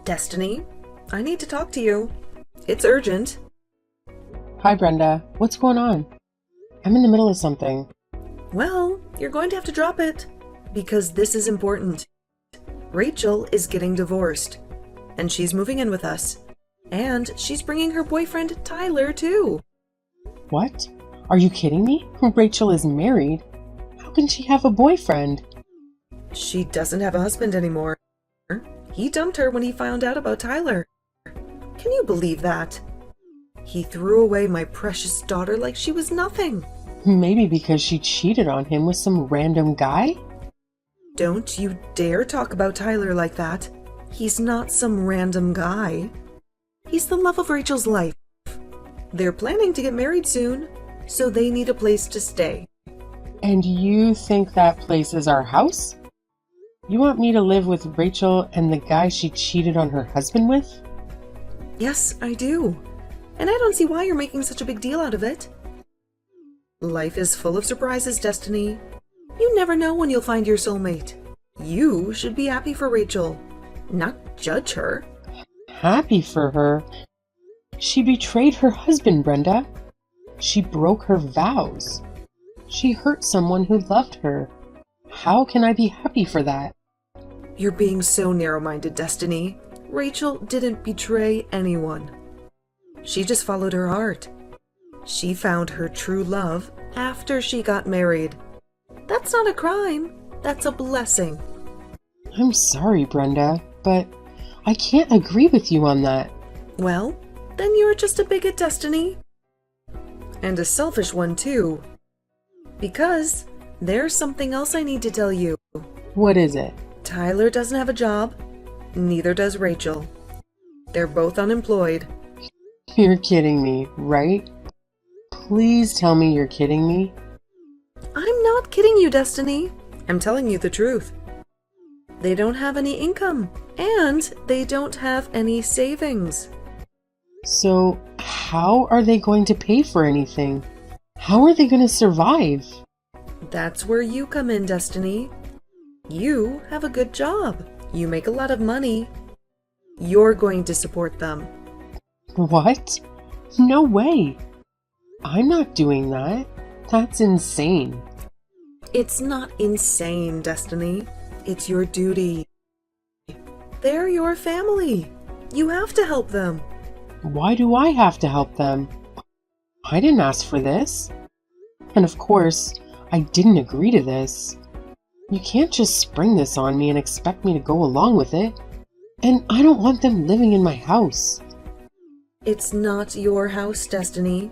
Destiny, I need to talk to you. It's urgent. Hi, Brenda. What's going on? I'm in the middle of something. Well, you're going to have to drop it, because this is important. Rachel is getting divorced, and she's moving in with us. And she's bringing her boyfriend, Tyler, too. What? Are you kidding me? Rachel is married. How can she have a boyfriend? She doesn't have a husband anymore. He dumped her when he found out about Tyler. Can you believe that? He threw away my precious daughter like she was nothing. Maybe because she cheated on him with some random guy? Don't you dare talk about Tyler like that. He's not some random guy. He's the love of Rachel's life. They're planning to get married soon, so they need a place to stay. And you think that place is our house? You want me to live with Rachel and the guy she cheated on her husband with? Yes, I do. And I don't see why you're making such a big deal out of it. Life is full of surprises, Destiny. You never know when you'll find your soulmate. You should be happy for Rachel, not judge her. Happy for her? She betrayed her husband, Brenda. She broke her vows. She hurt someone who loved her. How can I be happy for that? You're being so narrow-minded, Destiny. Rachel didn't betray anyone. She just followed her heart. She found her true love after she got married. That's not a crime. That's a blessing. I'm sorry, Brenda, but I can't agree with you on that. Well, then you're just a bigot, Destiny. And a selfish one, too. Because there's something else I need to tell you. What is it? Tyler doesn't have a job. Neither does Rachel. They're both unemployed. You're kidding me, right? Please tell me you're kidding me. I'm not kidding you, Destiny. I'm telling you the truth. They don't have any income, and they don't have any savings. So, how are they going to pay for anything? How are they going to survive? That's where you come in, Destiny. You have a good job. You make a lot of money. You're going to support them. What? No way. I'm not doing that. That's insane. It's not insane, Destiny. It's your duty. They're your family. You have to help them. Why do I have to help them? I didn't ask for this. And of course, I didn't agree to this. You can't just spring this on me and expect me to go along with it. And I don't want them living in my house. It's not your house, Destiny.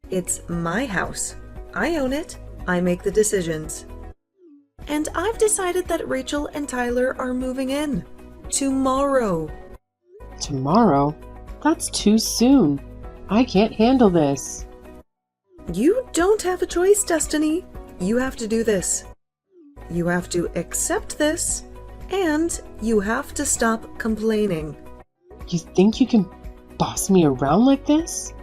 It's my house. I own it. I make the decisions. And I've decided that Rachel and Tyler are moving in. Tomorrow. Tomorrow? That's too soon. I can't handle this. You don't have a choice, Destiny. You have to do this. You have to accept this, and you have to stop complaining. You think you can boss me around like this?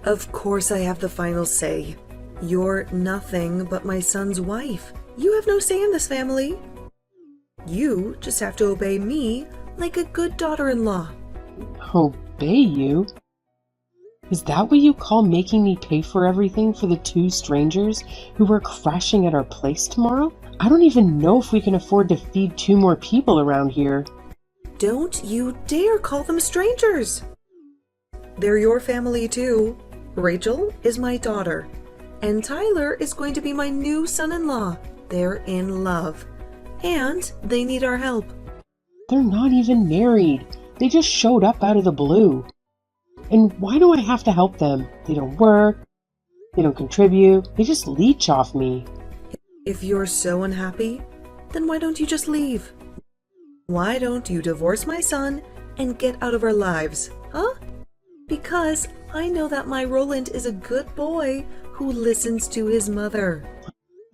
Of course I have the final say. You're nothing but my son's wife. You have no say in this family. You just have to obey me like a good daughter-in-law. Obey you? Is that what you call making me pay for everything for the two strangers who are crashing at our place tomorrow? I don't even know if we can afford to feed 2 more people around here. Don't you dare call them strangers. They're your family too. Rachel is my daughter, and Tyler is going to be my new son-in-law. They're in love, and they need our help. They're not even married. They just showed up out of the blue. And why do I have to help them? They don't work. They don't contribute. They just leech off me. If you're so unhappy, then why don't you just leave? Why don't you divorce my son and get out of our lives, huh? Because I know that my Roland is a good boy who listens to his mother.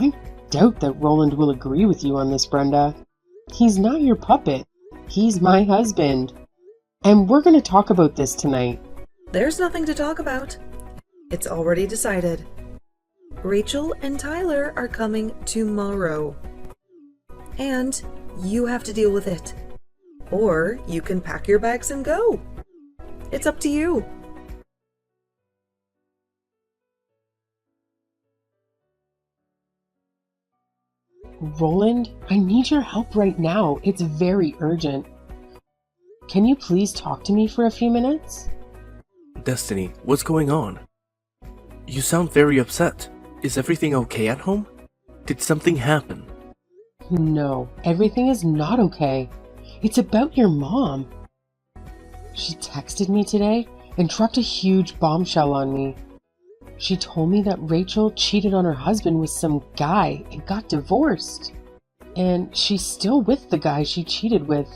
I doubt that Roland will agree with you on this, Brenda. He's not your puppet. He's my husband. And we're going to talk about this tonight. There's nothing to talk about. It's already decided. Rachel and Tyler are coming tomorrow. And you have to deal with it. Or you can pack your bags and go. It's up to you. Roland, I need your help right now. It's very urgent. Can you please talk to me for a few minutes? Destiny, what's going on? You sound very upset. Is everything okay at home? Did something happen? No, everything is not okay. It's about your mom. She texted me today and dropped a huge bombshell on me. She told me that Rachel cheated on her husband with some guy and got divorced. And she's still with the guy she cheated with.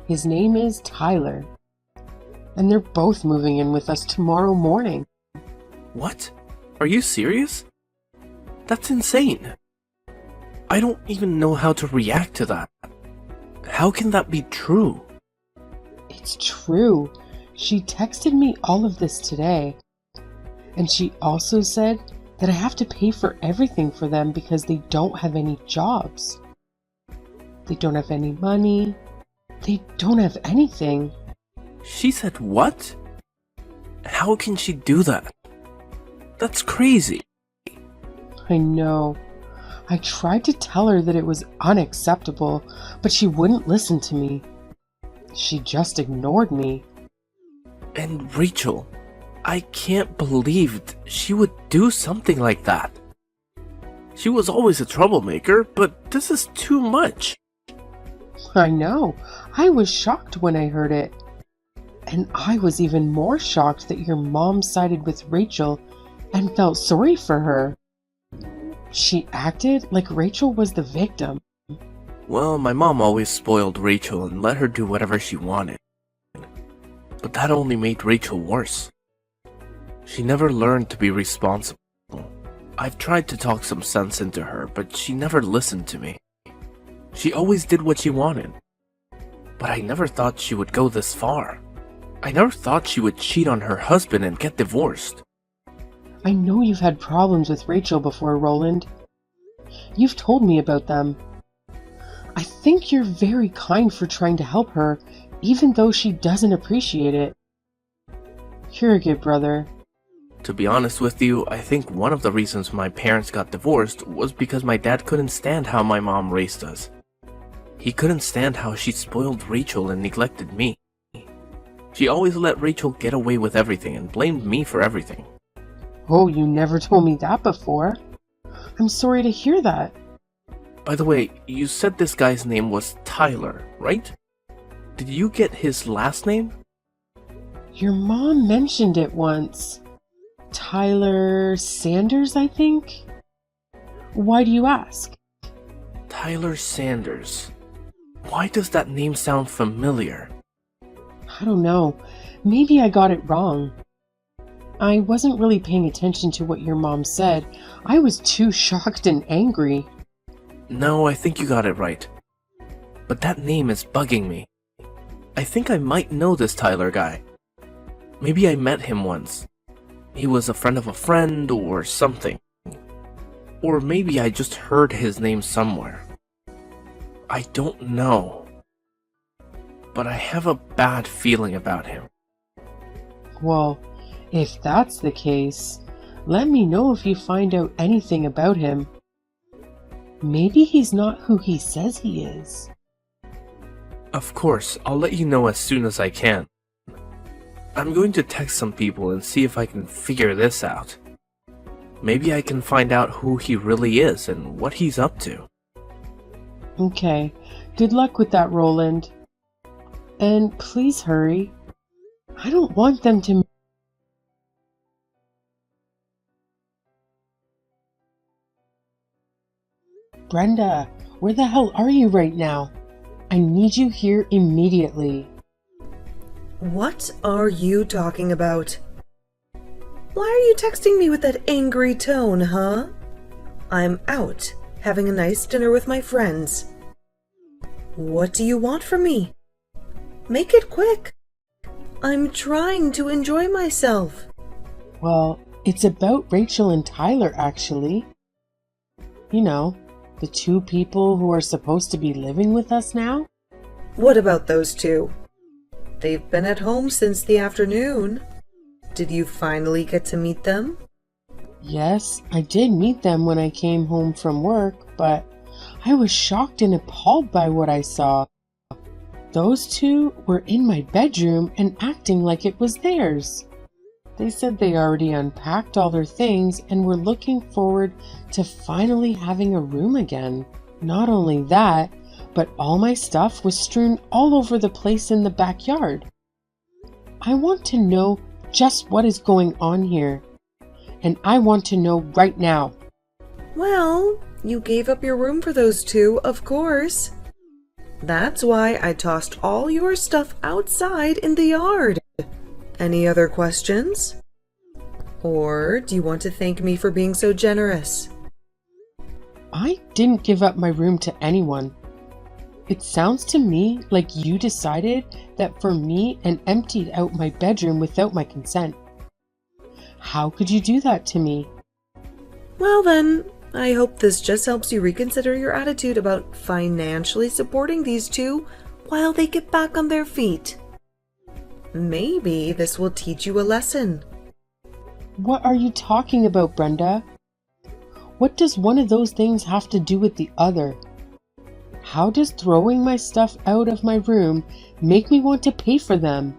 His name is Tyler. And they're both moving in with us tomorrow morning. What? Are you serious? That's insane. I don't even know how to react to that. How can that be true? It's true. She texted me all of this today. And she also said that I have to pay for everything for them because they don't have any jobs. They don't have any money. They don't have anything. She said what? How can she do that? That's crazy. I know. I tried to tell her that it was unacceptable, but she wouldn't listen to me. She just ignored me. And Rachel, I can't believe she would do something like that. She was always a troublemaker, but this is too much. I know. I was shocked when I heard it. And I was even more shocked that your mom sided with Rachel and felt sorry for her. She acted like Rachel was the victim. Well, my mom always spoiled Rachel and let her do whatever she wanted. But that only made Rachel worse. She never learned to be responsible. I've tried to talk some sense into her, but she never listened to me. She always did what she wanted. But I never thought she would go this far. I never thought she would cheat on her husband and get divorced. I know you've had problems with Rachel before, Roland. You've told me about them. I think you're very kind for trying to help her, even though she doesn't appreciate it. You're a good brother. To be honest with you, I think one of the reasons my parents got divorced was because my dad couldn't stand how my mom raised us. He couldn't stand how she spoiled Rachel and neglected me. She always let Rachel get away with everything and blamed me for everything. Oh, you never told me that before. I'm sorry to hear that. By the way, you said this guy's name was Tyler, right? Did you get his last name? Your mom mentioned it once. Tyler Sanders, I think? Why do you ask? Tyler Sanders. Why does that name sound familiar? I don't know. Maybe I got it wrong. I wasn't really paying attention to what your mom said. I was too shocked and angry. No, I think you got it right. But that name is bugging me. I think I might know this Tyler guy. Maybe I met him once. He was a friend of a friend or something. Or maybe I just heard his name somewhere. I don't know. But I have a bad feeling about him. Well, if that's the case, let me know if you find out anything about him. Maybe he's not who he says he is. Of course, I'll let you know as soon as I can. I'm going to text some people and see if I can figure this out. Maybe I can find out who he really is and what he's up to. Okay, good luck with that, Roland. And please hurry. I don't want them to... Brenda, where the hell are you right now? I need you here immediately. What are you talking about? Why are you texting me with that angry tone, huh? I'm out, having a nice dinner with my friends. What do you want from me? Make it quick. I'm trying to enjoy myself. Well, it's about Rachel and Tyler, actually. You know, the two people who are supposed to be living with us now? What about those two? They've been at home since the afternoon. Did you finally get to meet them? Yes, I did meet them when I came home from work, but I was shocked and appalled by what I saw. Those two were in my bedroom and acting like it was theirs. They said they already unpacked all their things and were looking forward to finally having a room again. Not only that, but all my stuff was strewn all over the place in the backyard. I want to know just what is going on here, and I want to know right now. Well, you gave up your room for those two, of course. That's why I tossed all your stuff outside in the yard. Any other questions? Or do you want to thank me for being so generous? I didn't give up my room to anyone. It sounds to me like you decided that for me and emptied out my bedroom without my consent. How could you do that to me? Well then, I hope this just helps you reconsider your attitude about financially supporting these two while they get back on their feet. Maybe this will teach you a lesson. What are you talking about, Brenda? What does one of those things have to do with the other? How does throwing my stuff out of my room make me want to pay for them?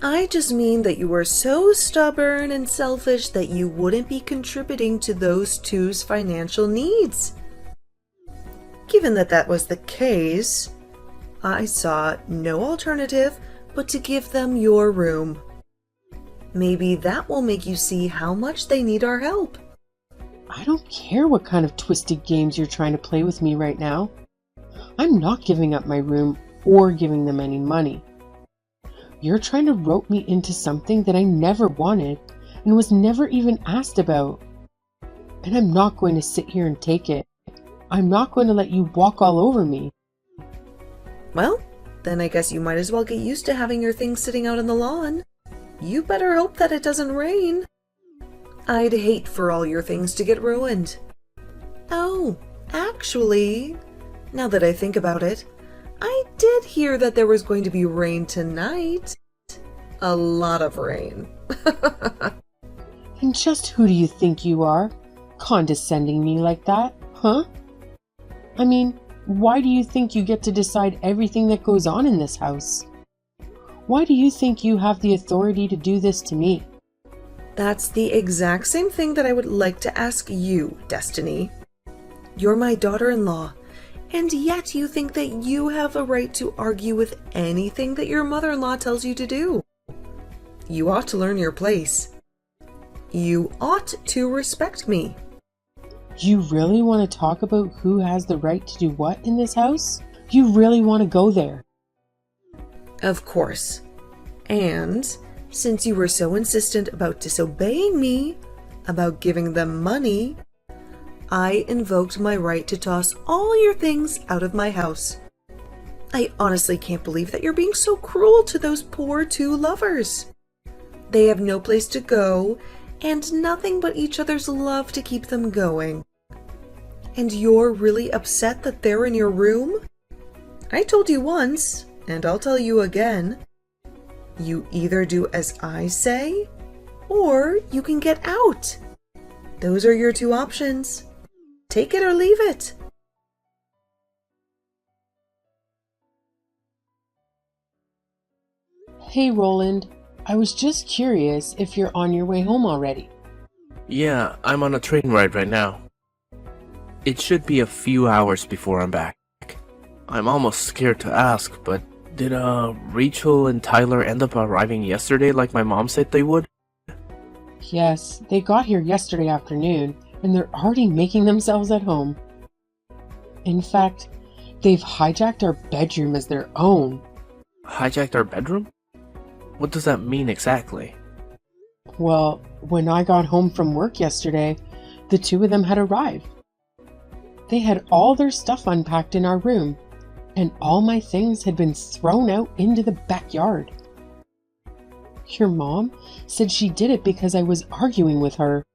I just mean that you were so stubborn and selfish that you wouldn't be contributing to those two's financial needs. Given that that was the case, I saw no alternative but to give them your room. Maybe that will make you see how much they need our help. I don't care what kind of twisted games you're trying to play with me right now. I'm not giving up my room or giving them any money. You're trying to rope me into something that I never wanted and was never even asked about. And I'm not going to sit here and take it. I'm not going to let you walk all over me. Well, then I guess you might as well get used to having your things sitting out on the lawn. You better hope that it doesn't rain. I'd hate for all your things to get ruined. Oh, actually, now that I think about it, I did hear that there was going to be rain tonight. A lot of rain. And just who do you think you are, condescending me like that, huh? I mean, why do you think you get to decide everything that goes on in this house? Why do you think you have the authority to do this to me? That's the exact same thing that I would like to ask you, Destiny. You're my daughter-in-law, and yet you think that you have a right to argue with anything that your mother-in-law tells you to do. You ought to learn your place. You ought to respect me. You really want to talk about who has the right to do what in this house? You really want to go there? Of course. And since you were so insistent about disobeying me, about giving them money, I invoked my right to toss all your things out of my house. I honestly can't believe that you're being so cruel to those poor two lovers. They have no place to go and nothing but each other's love to keep them going. And you're really upset that they're in your room? I told you once, and I'll tell you again. You either do as I say, or you can get out. Those are your two options. Take it or leave it. Hey, Roland. I was just curious if you're on your way home already. Yeah, I'm on a train ride right now. It should be a few hours before I'm back. I'm almost scared to ask, but did Rachel and Tyler end up arriving yesterday like my mom said they would? Yes, they got here yesterday afternoon, and they're already making themselves at home. In fact, they've hijacked our bedroom as their own. Hijacked our bedroom? What does that mean exactly? Well, when I got home from work yesterday, the two of them had arrived. They had all their stuff unpacked in our room, and all my things had been thrown out into the backyard. Your mom said she did it because I was arguing with her.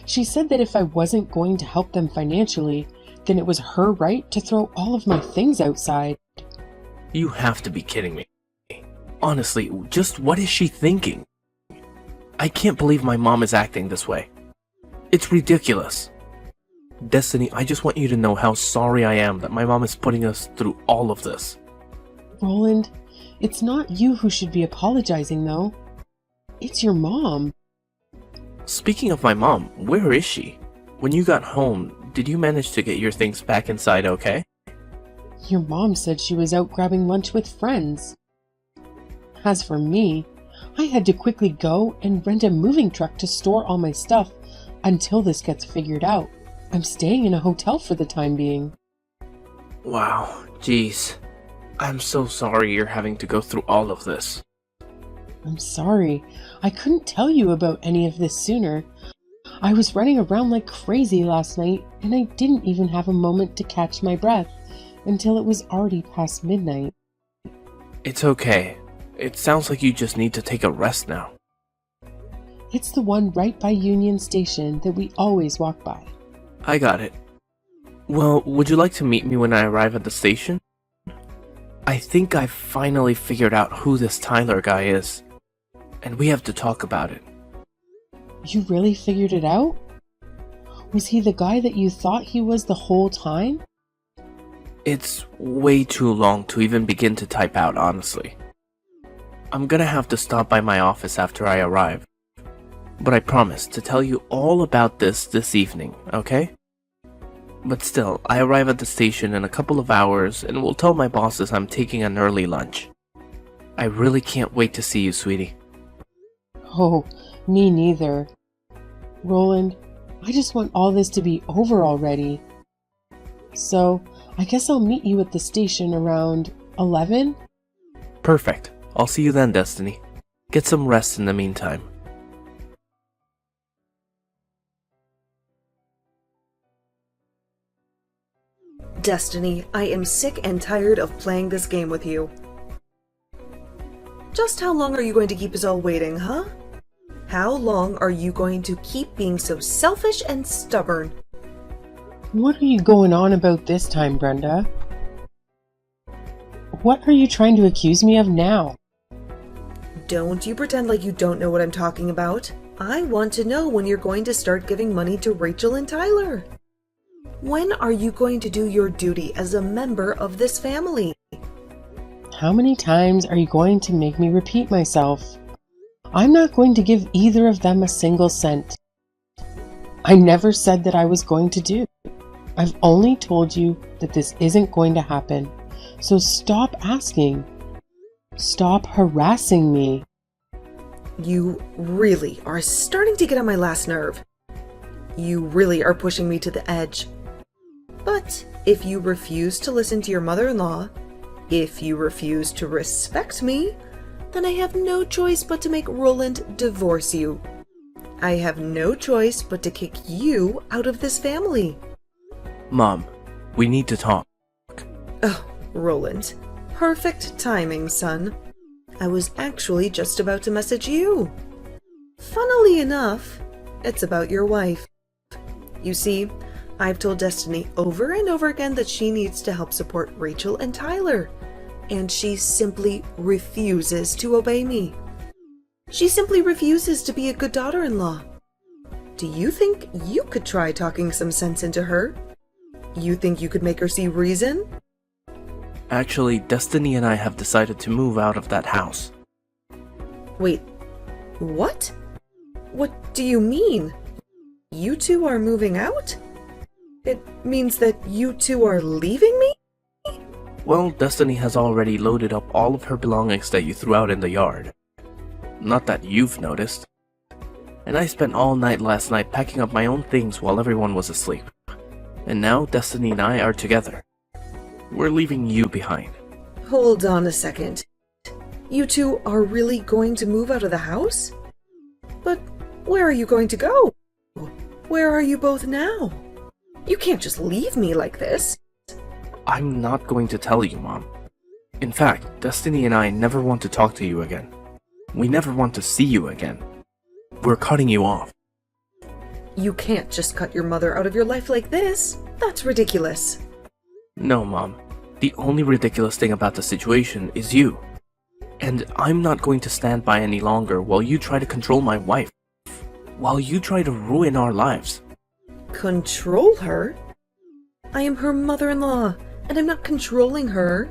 She said that if I wasn't going to help them financially, then it was her right to throw all of my things outside. You have to be kidding me. Honestly, just what is she thinking? I can't believe my mom is acting this way. It's ridiculous. Destiny, I just want you to know how sorry I am that my mom is putting us through all of this. Roland, it's not you who should be apologizing, though. It's your mom. Speaking of my mom, where is she? When you got home, did you manage to get your things back inside okay? Your mom said she was out grabbing lunch with friends. As for me, I had to quickly go and rent a moving truck to store all my stuff until this gets figured out. I'm staying in a hotel for the time being. Wow, jeez. I'm so sorry you're having to go through all of this. I'm sorry. I couldn't tell you about any of this sooner. I was running around like crazy last night, and I didn't even have a moment to catch my breath until it was already past midnight. It's okay. It sounds like you just need to take a rest now. It's the one right by Union Station that we always walk by. I got it. Well, would you like to meet me when I arrive at the station? I think I've finally figured out who this Tyler guy is, and we have to talk about it. You really figured it out? Was he the guy that you thought he was the whole time? It's way too long to even begin to type out, honestly. I'm gonna have to stop by my office after I arrive. But I promise to tell you all about this evening, okay? But still, I arrive at the station in a couple of hours and will tell my bosses I'm taking an early lunch. I really can't wait to see you, sweetie. Oh, me neither. Roland, I just want all this to be over already. So, I guess I'll meet you at the station around 11? Perfect. I'll see you then, Destiny. Get some rest in the meantime. Destiny, I am sick and tired of playing this game with you. Just how long are you going to keep us all waiting, huh? How long are you going to keep being so selfish and stubborn? What are you going on about this time, Brenda? What are you trying to accuse me of now? Don't you pretend like you don't know what I'm talking about. I want to know when you're going to start giving money to Rachel and Tyler. When are you going to do your duty as a member of this family? How many times are you going to make me repeat myself? I'm not going to give either of them a single cent. I never said that I was going to do. I've only told you that this isn't going to happen. So stop asking. Stop harassing me. You really are starting to get on my last nerve. You really are pushing me to the edge. But if you refuse to listen to your mother-in-law, if you refuse to respect me, then I have no choice but to make Roland divorce you. I have no choice but to kick you out of this family. Mom, we need to talk. Oh, Roland. Perfect timing, son. I was actually just about to message you. Funnily enough, it's about your wife. You see, I've told Destiny over and over again that she needs to help support Rachel and Tyler, and she simply refuses to obey me. She simply refuses to be a good daughter-in-law. Do you think you could try talking some sense into her? You think you could make her see reason? Actually, Destiny and I have decided to move out of that house. Wait, what? What do you mean? You two are moving out? It means that you two are leaving me? Well, Destiny has already loaded up all of her belongings that you threw out in the yard. Not that you've noticed. And I spent all night last night packing up my own things while everyone was asleep. And now Destiny and I are together. We're leaving you behind. Hold on a second. You two are really going to move out of the house? But where are you going to go? Where are you both now? You can't just leave me like this. I'm not going to tell you, Mom. In fact, Destiny and I never want to talk to you again. We never want to see you again. We're cutting you off. You can't just cut your mother out of your life like this. That's ridiculous. No, Mom. The only ridiculous thing about the situation is you. And I'm not going to stand by any longer while you try to control my wife. While you try to ruin our lives. Control her? I am her mother-in-law, and I'm not controlling her.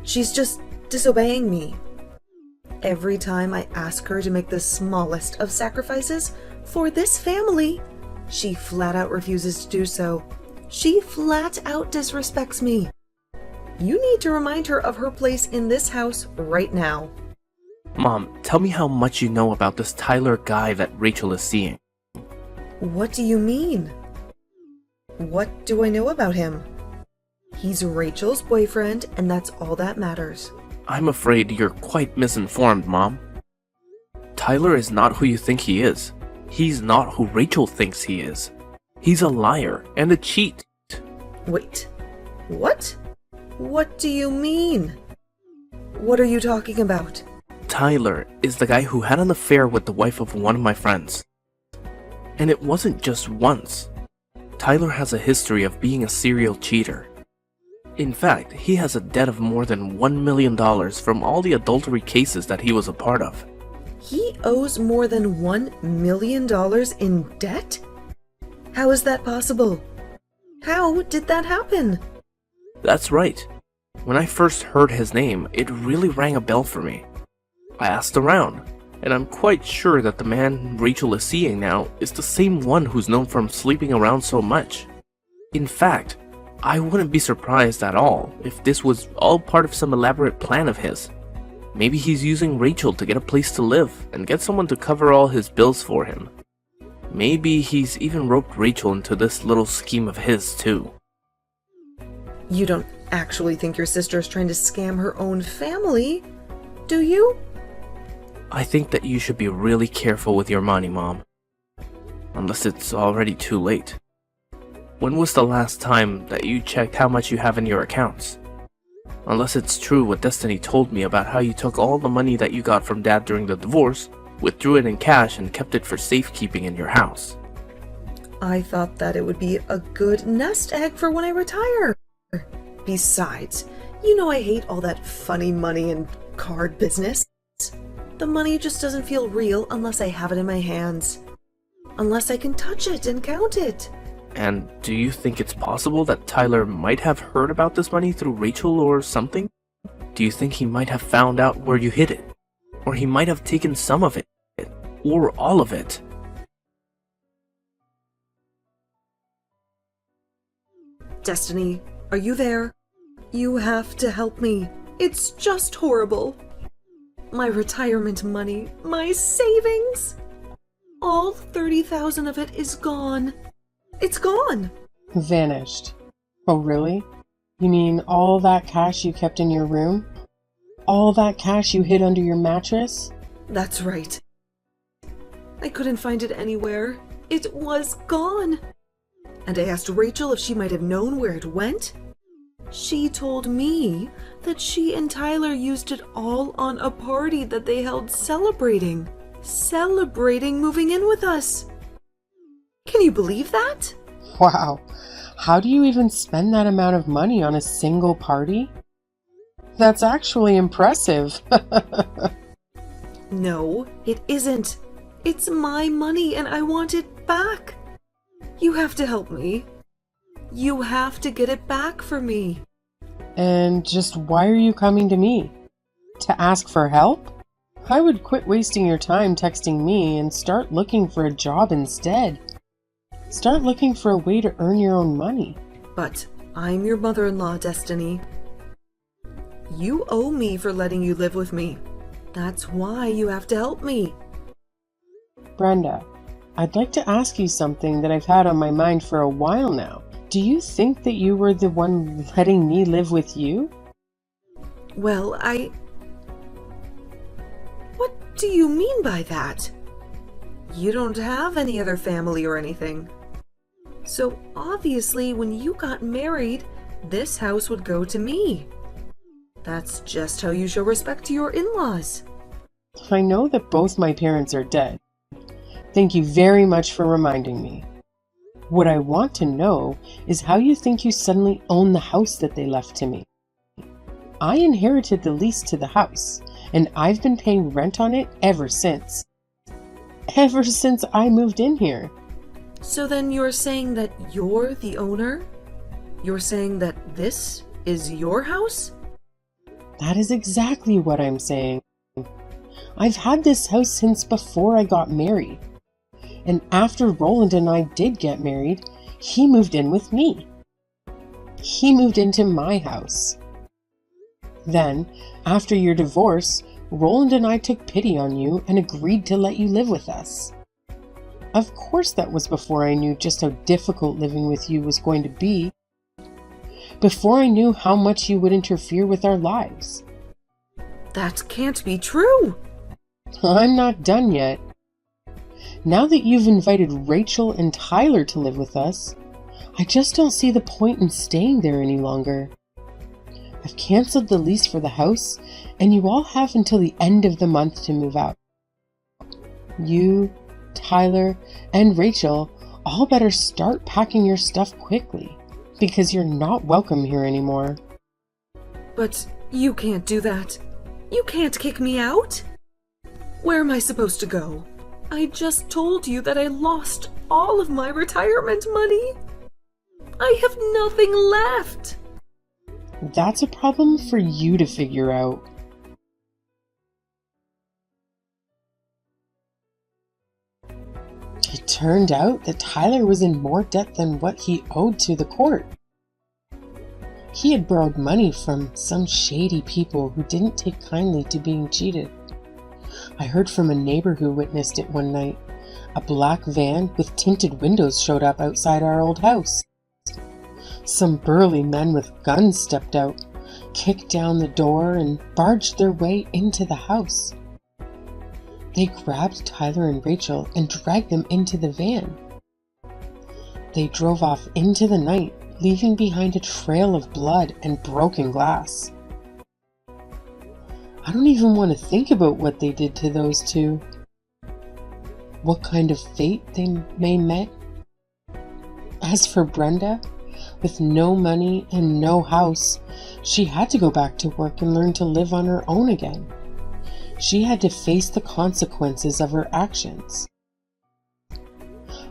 She's just disobeying me. Every time I ask her to make the smallest of sacrifices for this family, she flat out refuses to do so. She flat out disrespects me. You need to remind her of her place in this house right now. Mom, tell me how much you know about this Tyler guy that Rachel is seeing. What do you mean? What do I know about him? He's Rachel's boyfriend, and that's all that matters. I'm afraid you're quite misinformed, Mom. Tyler is not who you think he is. He's not who Rachel thinks he is. He's a liar and a cheat. Wait, what? What do you mean? What are you talking about? Tyler is the guy who had an affair with the wife of one of my friends. And it wasn't just once. Tyler has a history of being a serial cheater. In fact, he has a debt of more than $1 million from all the adultery cases that he was a part of. He owes more than $1 million in debt? How is that possible? How did that happen? That's right. When I first heard his name, it really rang a bell for me. I asked around, and I'm quite sure that the man Rachel is seeing now is the same one who's known for sleeping around so much. In fact, I wouldn't be surprised at all if this was all part of some elaborate plan of his. Maybe he's using Rachel to get a place to live and get someone to cover all his bills for him. Maybe he's even roped Rachel into this little scheme of his too. You don't actually think your sister is trying to scam her own family, do you? I think that you should be really careful with your money, Mom. Unless it's already too late. When was the last time that you checked how much you have in your accounts? Unless it's true what Destiny told me about how you took all the money that you got from Dad during the divorce, withdrew it in cash, and kept it for safekeeping in your house. I thought that it would be a good nest egg for when I retire. Besides, you know I hate all that funny money and card business. The money just doesn't feel real unless I have it in my hands. Unless I can touch it and count it. And do you think it's possible that Tyler might have heard about this money through Rachel or something? Do you think he might have found out where you hid it? Or he might have taken some of it? Or all of it? Destiny, are you there? You have to help me. It's just horrible. My retirement money, my savings, all 30,000 of it is gone. It's gone. Vanished. Oh, really? You mean all that cash you kept in your room? All that cash you hid under your mattress? That's right. I couldn't find it anywhere. It was gone. And I asked Rachel if she might have known where it went. She told me that she and Tyler used it all on a party that they held celebrating moving in with us. Can you believe that? Wow. How do you even spend that amount of money on a single party? That's actually impressive. No, it isn't. It's my money and I want it back. You have to help me. You have to get it back for me. And just why are you coming to me? To ask for help? I would quit wasting your time texting me and start looking for a job instead. Start looking for a way to earn your own money. But I'm your mother-in-law, Destiny. You owe me for letting you live with me. That's why you have to help me. Brenda, I'd like to ask you something that I've had on my mind for a while now. Do you think that you were the one letting me live with you? Well, What do you mean by that? You don't have any other family or anything. So obviously when you got married, this house would go to me. That's just how you show respect to your in-laws. I know that both my parents are dead. Thank you very much for reminding me. What I want to know is how you think you suddenly own the house that they left to me. I inherited the lease to the house, and I've been paying rent on it ever since. Ever since I moved in here. So then you're saying that you're the owner? You're saying that this is your house? That is exactly what I'm saying. I've had this house since before I got married. And after Roland and I did get married, he moved in with me. He moved into my house. Then, after your divorce, Roland and I took pity on you and agreed to let you live with us. Of course that was before I knew just how difficult living with you was going to be. Before I knew how much you would interfere with our lives. That can't be true! I'm not done yet. Now that you've invited Rachel and Tyler to live with us, I just don't see the point in staying there any longer. I've canceled the lease for the house, and you all have until the end of the month to move out. You, Tyler, and Rachel all better start packing your stuff quickly, because you're not welcome here anymore. But you can't do that. You can't kick me out. Where am I supposed to go? I just told you that I lost all of my retirement money. I have nothing left. That's a problem for you to figure out. It turned out that Tyler was in more debt than what he owed to the court. He had borrowed money from some shady people who didn't take kindly to being cheated. I heard from a neighbor who witnessed it one night. A black van with tinted windows showed up outside our old house. Some burly men with guns stepped out, kicked down the door, and barged their way into the house. They grabbed Tyler and Rachel and dragged them into the van. They drove off into the night, leaving behind a trail of blood and broken glass. I don't even want to think about what they did to those two. What kind of fate they may met. As for Brenda, with no money and no house, she had to go back to work and learn to live on her own again. She had to face the consequences of her actions.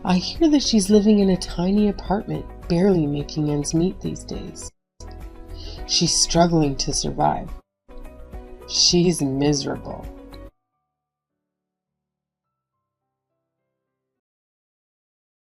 I hear that she's living in a tiny apartment, barely making ends meet these days. She's struggling to survive. She's miserable.